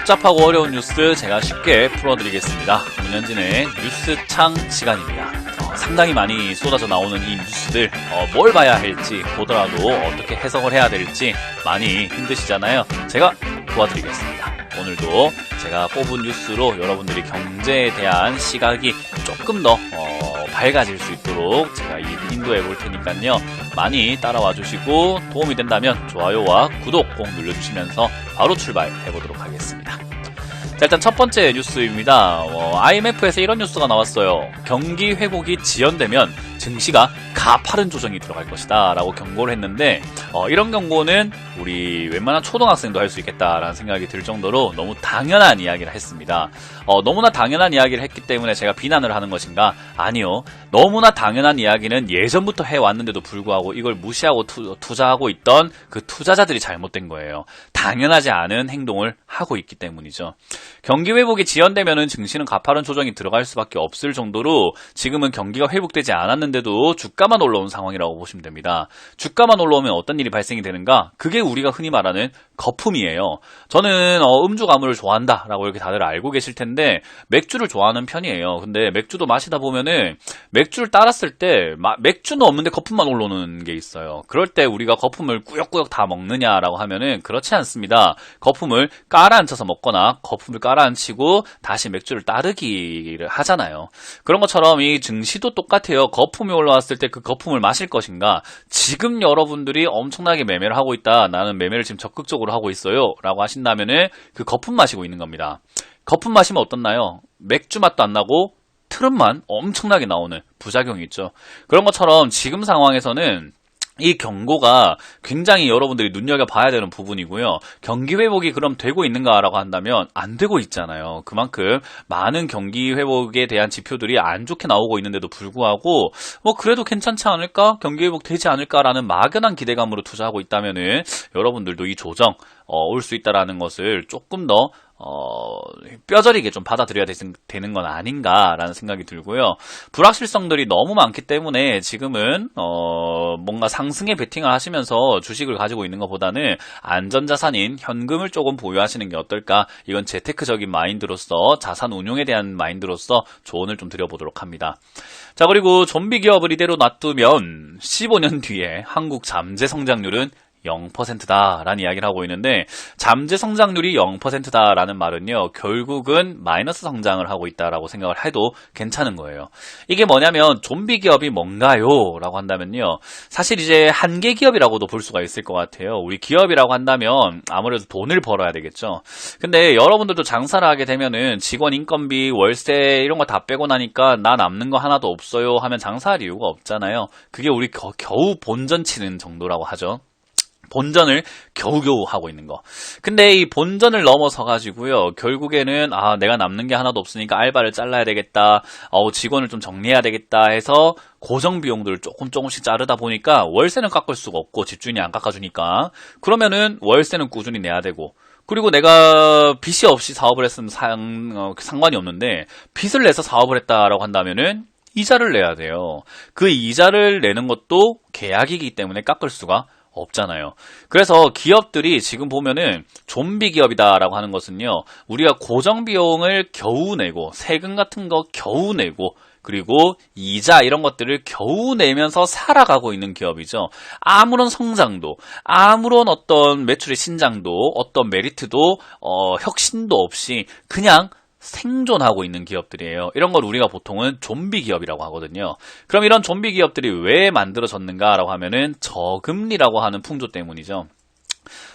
복잡하고 어려운 뉴스 제가 쉽게 풀어드리겠습니다. 문현진의 뉴스창 시간입니다. 상당히 많이 쏟아져 나오는 이 뉴스들 뭘 봐야 할지 보더라도 어떻게 해석을 해야 될지 많이 힘드시잖아요. 제가 도와드리겠습니다. 오늘도 제가 뽑은 뉴스로 여러분들이 경제에 대한 시각이 조금 더 밝아질 수 있도록 제가 인도해 볼 테니까요. 많이 따라와 주시고 도움이 된다면 좋아요와 구독 꼭 눌러주시면서 바로 출발해 보도록 하겠습니다. 자, 일단 첫 번째 뉴스입니다. IMF에서 이런 뉴스가 나왔어요. 경기 회복이 지연되면 증시가 가파른 조정이 들어갈 것이다 라고 경고를 했는데 이런 경고는 우리 웬만한 초등학생도 할 수 있겠다라는 생각이 들 정도로 너무 당연한 이야기를 했습니다. 너무나 당연한 이야기를 했기 때문에 제가 비난을 하는 것인가? 아니요. 너무나 당연한 이야기는 예전부터 해왔는데도 불구하고 이걸 무시하고 투자하고 있던 그 투자자들이 잘못된 거예요. 당연하지 않은 행동을 하고 있기 때문이죠. 경기 회복이 지연되면은 증시는 가파른 조정이 들어갈 수밖에 없을 정도로 지금은 경기가 회복되지 않았는데도 주가만 올라온 상황이라고 보시면 됩니다. 주가만 올라오면 어떤 일이 발생이 되는가? 그게 우리가 흔히 말하는 거품이에요. 저는 음주 가무를 좋아한다 라고 이렇게 다들 알고 계실 텐데 맥주를 좋아하는 편이에요. 근데 맥주도 마시다 보면은 맥주를 따랐을 때 맥주는 없는데 거품만 올라오는 게 있어요. 그럴 때 우리가 거품을 꾸역꾸역 다 먹느냐라고 하면은 그렇지 않습니다. 거품을 깔아앉혀서 먹거나 거품을 깔아앉히고 다시 맥주를 따르기를 하잖아요. 그런 것처럼 이 증시도 똑같아요. 거품이 올라왔을 때 그 거품을 마실 것인가? 지금 여러분들이 엄청나게 매매를 하고 있다. 나는 매매를 지금 적극적으로 하고 있어요. 라고 하신다면은 그 거품 마시고 있는 겁니다. 거품 마시면 어떻나요? 맥주 맛도 안 나고 트름만 엄청나게 나오는 부작용이 있죠. 그런 것처럼 지금 상황에서는 이 경고가 굉장히 여러분들이 눈여겨봐야 되는 부분이고요. 경기 회복이 그럼 되고 있는가라고 한다면 안 되고 있잖아요. 그만큼 많은 경기 회복에 대한 지표들이 안 좋게 나오고 있는데도 불구하고 그래도 괜찮지 않을까? 경기 회복 되지 않을까라는 막연한 기대감으로 투자하고 있다면은 여러분들도 이 조정 올 수 있다라는 것을 조금 더 뼈저리게 좀 받아들여야 되는 건 아닌가라는 생각이 들고요. 불확실성들이 너무 많기 때문에 지금은 뭔가 상승에 베팅을 하시면서 주식을 가지고 있는 것보다는 안전자산인 현금을 조금 보유하시는 게 어떨까? 이건 재테크적인 마인드로서 자산 운용에 대한 마인드로서 조언을 좀 드려보도록 합니다. 자, 그리고 좀비 기업을 이대로 놔두면 15년 뒤에 한국 잠재 성장률은 0%다 라는 이야기를 하고 있는데 잠재 성장률이 0%다 라는 말은요 결국은 마이너스 성장을 하고 있다라고 생각을 해도 괜찮은 거예요. 이게 뭐냐면 좀비 기업이 뭔가요? 라고 한다면요 사실 이제 한계 기업이라고도 볼 수가 있을 것 같아요. 우리 기업이라고 한다면 아무래도 돈을 벌어야 되겠죠. 근데 여러분들도 장사를 하게 되면은 직원 인건비, 월세 이런 거 다 빼고 나니까 나 남는 거 하나도 없어요 하면 장사할 이유가 없잖아요. 그게 우리 겨우 본전 치는 정도라고 하죠. 본전을 겨우겨우 하고 있는 거. 근데 이 본전을 넘어서 가지고요. 결국에는 내가 남는 게 하나도 없으니까 알바를 잘라야 되겠다. 직원을 좀 정리해야 되겠다 해서 고정 비용들을 조금씩 자르다 보니까 월세는 깎을 수가 없고 집주인이 안 깎아주니까 그러면은 월세는 꾸준히 내야 되고 그리고 내가 빚이 없이 사업을 했으면 상관이 없는데 빚을 내서 사업을 했다라고 한다면은 이자를 내야 돼요. 그 이자를 내는 것도 계약이기 때문에 깎을 수가 없잖아요. 그래서 기업들이 지금 보면은 좀비 기업이다라고 하는 것은요. 우리가 고정 비용을 겨우 내고 세금 같은 거 겨우 내고 그리고 이자 이런 것들을 겨우 내면서 살아가고 있는 기업이죠. 아무런 성장도 아무런 어떤 매출의 신장도 어떤 메리트도 혁신도 없이 그냥 생존하고 있는 기업들이에요. 이런 걸 우리가 보통은 좀비 기업이라고 하거든요. 그럼 이런 좀비 기업들이 왜 만들어졌는가라고 하면은 저금리라고 하는 풍조 때문이죠.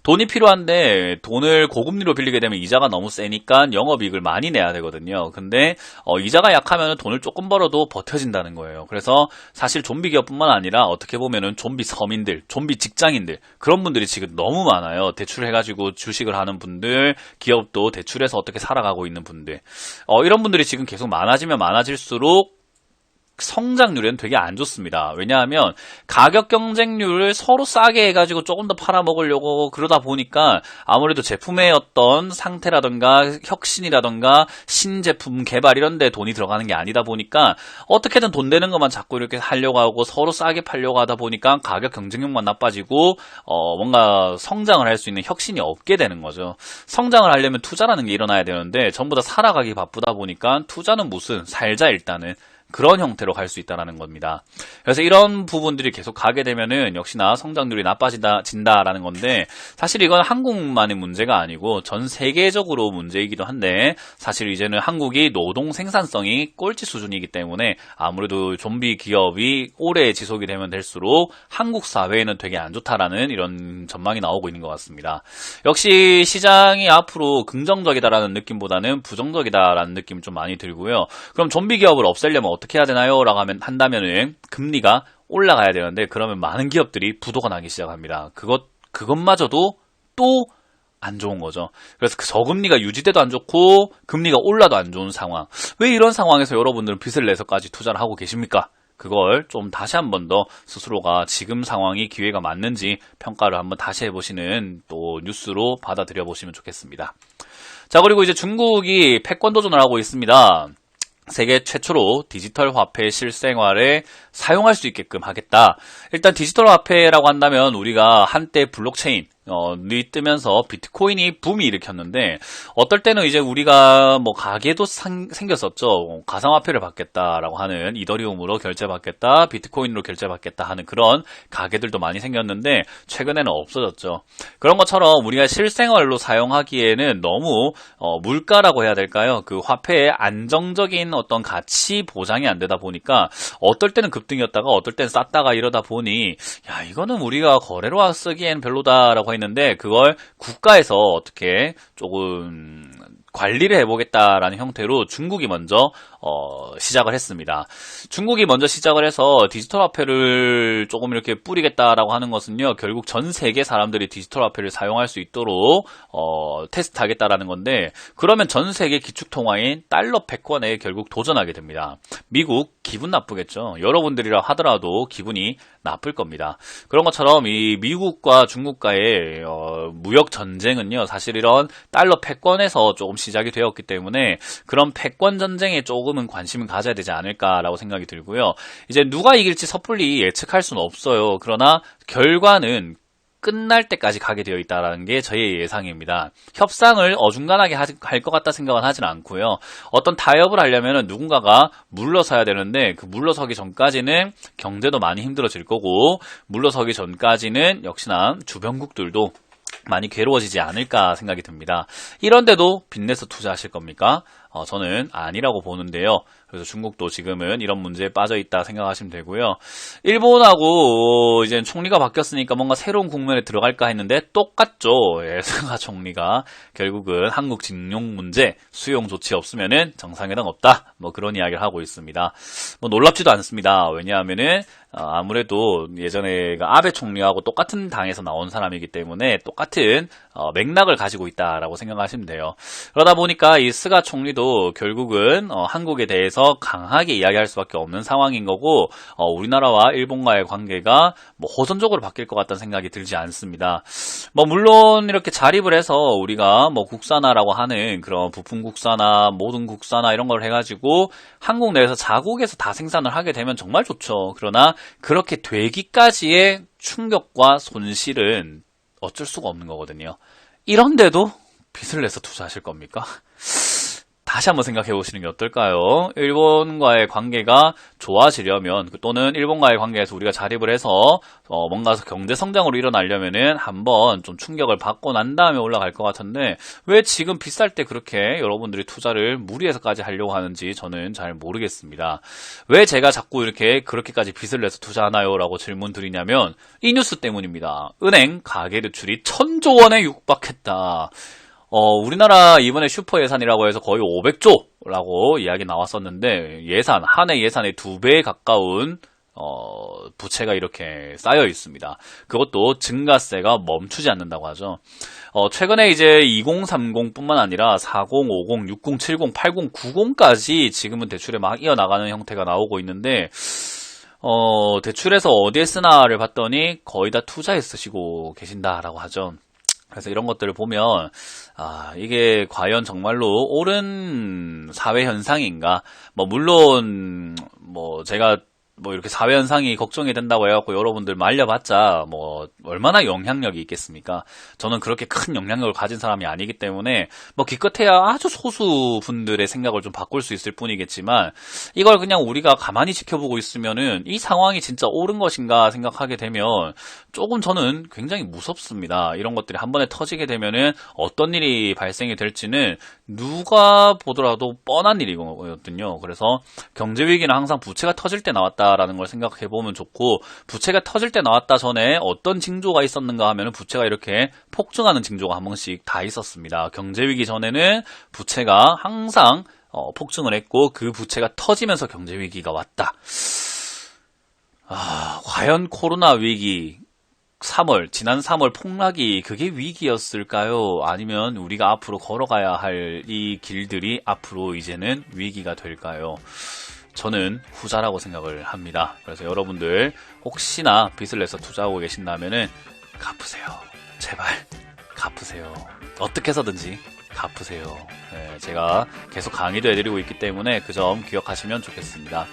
돈이 필요한데 돈을 고금리로 빌리게 되면 이자가 너무 세니까 영업이익을 많이 내야 되거든요. 근데 이자가 약하면 돈을 조금 벌어도 버텨진다는 거예요. 그래서 사실 좀비 기업뿐만 아니라 어떻게 보면은 좀비 서민들, 좀비 직장인들 그런 분들이 지금 너무 많아요. 대출해가지고 주식을 하는 분들, 기업도 대출해서 어떻게 살아가고 있는 분들 이런 분들이 지금 계속 많아지면 많아질수록 성장률에는 되게 안 좋습니다. 왜냐하면 가격 경쟁률을 서로 싸게 해가지고 조금 더 팔아먹으려고 그러다 보니까 아무래도 제품의 어떤 상태라던가 혁신이라던가 신제품 개발 이런 데 돈이 들어가는 게 아니다 보니까 어떻게든 돈 되는 것만 자꾸 이렇게 하려고 하고 서로 싸게 팔려고 하다 보니까 가격 경쟁력만 나빠지고 뭔가 성장을 할 수 있는 혁신이 없게 되는 거죠. 성장을 하려면 투자라는 게 일어나야 되는데 전부 다 살아가기 바쁘다 보니까 투자는 무슨 살자 일단은 그런 형태로 갈 수 있다는 겁니다. 그래서 이런 부분들이 계속 가게 되면은 역시나 성장률이 나빠진다라는 건데 사실 이건 한국만의 문제가 아니고 전 세계적으로 문제이기도 한데 사실 이제는 한국이 노동 생산성이 꼴찌 수준이기 때문에 아무래도 좀비 기업이 오래 지속이 되면 될수록 한국 사회에는 되게 안 좋다라는 이런 전망이 나오고 있는 것 같습니다. 역시 시장이 앞으로 긍정적이다라는 느낌보다는 부정적이다라는 느낌이 좀 많이 들고요. 그럼 좀비 기업을 없애려면 어떻게 해야 되나요? 라고 한다면은 금리가 올라가야 되는데 그러면 많은 기업들이 부도가 나기 시작합니다. 그것마저도 또 안 좋은 거죠. 그래서 그 저금리가 유지돼도 안 좋고 금리가 올라도 안 좋은 상황. 왜 이런 상황에서 여러분들은 빚을 내서까지 투자를 하고 계십니까? 그걸 좀 다시 한 번 더 스스로가 지금 상황이 기회가 맞는지 평가를 한번 다시 해보시는 또 뉴스로 받아들여 보시면 좋겠습니다. 자, 그리고 이제 중국이 패권 도전을 하고 있습니다. 세계 최초로 디지털 화폐 실생활에 사용할 수 있게끔 하겠다. 일단 디지털 화폐라고 한다면 우리가 한때 블록체인 이 뜨면서 비트코인이 붐이 일으켰는데 어떨 때는 이제 우리가 뭐 가게도 생겼었죠. 가상화폐를 받겠다라고 하는 이더리움으로 결제받겠다, 비트코인으로 결제받겠다 하는 그런 가게들도 많이 생겼는데 최근에는 없어졌죠. 그런 것처럼 우리가 실생활로 사용하기에는 너무 물가라고 해야 될까요? 그 화폐의 안정적인 어떤 가치 보장이 안 되다 보니까 어떨 때는 급등이었다가 어떨 때는 쌌다가 이러다 보니 야 이거는 우리가 거래로 쓰기엔 별로다라고 했는데 그걸 국가에서 어떻게 조금 관리를 해보겠다라는 형태로 중국이 먼저 시작을 했습니다. 중국이 먼저 시작을 해서 디지털 화폐를 조금 이렇게 뿌리겠다라고 하는 것은요, 결국 전 세계 사람들이 디지털 화폐를 사용할 수 있도록 테스트하겠다라는 건데, 그러면 전 세계 기축통화인 달러 패권에 결국 도전하게 됩니다. 미국 기분 나쁘겠죠. 여러분들이라 하더라도 기분이 나쁠 겁니다. 그런 것처럼 이 미국과 중국과의 무역 전쟁은요, 사실 이런 달러 패권에서 조금 시작이 되었기 때문에 그런 패권 전쟁에 조금은 관심을 가져야 되지 않을까라고 생각이 들고요. 이제 누가 이길지 섣불리 예측할 수는 없어요. 그러나 결과는 끝날 때까지 가게 되어 있다는 게 저의 예상입니다. 협상을 어중간하게 할 것 같다 생각은 하진 않고요. 어떤 타협을 하려면 누군가가 물러서야 되는데 그 물러서기 전까지는 경제도 많이 힘들어질 거고 물러서기 전까지는 역시나 주변국들도 많이 괴로워지지 않을까 생각이 듭니다. 이런데도 빚내서 투자하실 겁니까? 저는 아니라고 보는데요. 그래서 중국도 지금은 이런 문제에 빠져 있다 생각하시면 되고요. 일본하고 이제 총리가 바뀌었으니까 뭔가 새로운 국면에 들어갈까 했는데 똑같죠. 예, 스가 총리가 결국은 한국 징용 문제 수용 조치 없으면은 정상회담 없다. 뭐 그런 이야기를 하고 있습니다. 뭐 놀랍지도 않습니다. 왜냐하면은 아무래도 예전에 아베 총리하고 똑같은 당에서 나온 사람이기 때문에 똑같은 맥락을 가지고 있다라고 생각하시면 돼요. 그러다 보니까 이 스가 총리도 결국은 한국에 대해서 강하게 이야기할 수밖에 없는 상황인 거고 우리나라와 일본과의 관계가 뭐 호전적으로 바뀔 것 같다는 생각이 들지 않습니다. 뭐 물론 이렇게 자립을 해서 우리가 뭐 국산화라고 하는 그런 부품 국산화, 모든 국산화 이런 걸 해가지고 한국 내에서 자국에서 다 생산을 하게 되면 정말 좋죠. 그러나 그렇게 되기까지의 충격과 손실은 어쩔 수가 없는 거거든요. 이런데도 빚을 내서 투자하실 겁니까? 다시 한번 생각해 보시는 게 어떨까요? 일본과의 관계가 좋아지려면 또는 일본과의 관계에서 우리가 자립을 해서 뭔가 경제 성장으로 일어나려면은 한번 좀 충격을 받고 난 다음에 올라갈 것 같은데 왜 지금 비쌀 때 그렇게 여러분들이 투자를 무리해서까지 하려고 하는지 저는 잘 모르겠습니다. 왜 제가 자꾸 이렇게 그렇게까지 빚을 내서 투자하나요? 라고 질문 드리냐면 이 뉴스 때문입니다. 은행 가계대출이 1,000조 원에 육박했다. 우리나라 이번에 슈퍼 예산이라고 해서 거의 500조라고 이야기 나왔었는데 한 해 예산의 2배에 가까운 부채가 이렇게 쌓여 있습니다. 그것도 증가세가 멈추지 않는다고 하죠. 최근에 이제 2030뿐만 아니라 40, 50, 60, 70, 80, 90까지 지금은 대출에 막 이어나가는 형태가 나오고 있는데, 대출에서 어디에 쓰나를 봤더니 거의 다 투자에 쓰시고 계신다라고 하죠. 그래서 이런 것들을 보면, 이게 과연 정말로 옳은 사회 현상인가? 물론, 제가 이렇게 사회 현상이 걱정이 된다고 해갖고 여러분들 말려봤자 얼마나 영향력이 있겠습니까? 저는 그렇게 큰 영향력을 가진 사람이 아니기 때문에 기껏해야 아주 소수 분들의 생각을 좀 바꿀 수 있을 뿐이겠지만, 이걸 그냥 우리가 가만히 지켜보고 있으면은 이 상황이 진짜 옳은 것인가 생각하게 되면 조금 저는 굉장히 무섭습니다. 이런 것들이 한 번에 터지게 되면은 어떤 일이 발생이 될지는 누가 보더라도 뻔한 일이거든요. 그래서 경제 위기는 항상 부채가 터질 때 나왔다라는 걸 생각해 보면 좋고, 부채가 터질 때 나왔다 전에 어떤 징조가 있었는가 하면은 부채가 이렇게 폭증하는 징조가 한 번씩 다 있었습니다. 경제 위기 전에는 부채가 항상 폭증을 했고, 그 부채가 터지면서 경제 위기가 왔다. 과연 코로나 위기 지난 3월 폭락이 그게 위기였을까요? 아니면 우리가 앞으로 걸어가야 할 이 길들이 앞으로 이제는 위기가 될까요? 저는 후자라고 생각을 합니다. 그래서 여러분들 혹시나 빚을 내서 투자하고 계신다면은 갚으세요. 제발 갚으세요. 어떻게 해서든지 갚으세요. 네, 제가 계속 강의도 해드리고 있기 때문에 그 점 기억하시면 좋겠습니다.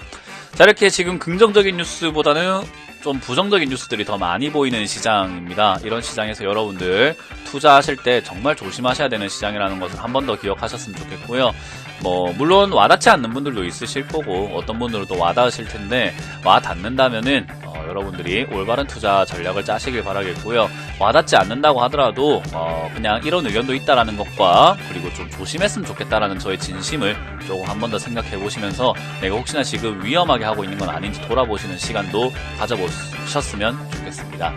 자, 이렇게 지금 긍정적인 뉴스보다는 좀 부정적인 뉴스들이 더 많이 보이는 시장입니다. 이런 시장에서 여러분들 투자하실 때 정말 조심하셔야 되는 시장이라는 것을 한 번 더 기억하셨으면 좋겠고요. 물론 와닿지 않는 분들도 있으실 거고, 어떤 분들은 또 와닿으실 텐데, 와닿는다면은 여러분들이 올바른 투자 전략을 짜시길 바라겠고요. 와닿지 않는다고 하더라도 그냥 이런 의견도 있다라는 것과, 그리고 좀 조심했으면 좋겠다라는 저의 진심을 조금 한 번 더 생각해 보시면서 내가 혹시나 지금 위험하게 하고 있는 건 아닌지 돌아보시는 시간도 가져보셨으면 좋겠습니다.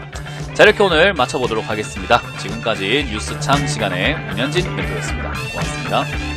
자, 이렇게 오늘 마쳐보도록 하겠습니다. 지금까지 뉴스창 시간의 문현진 멘토였습니다. 고맙습니다.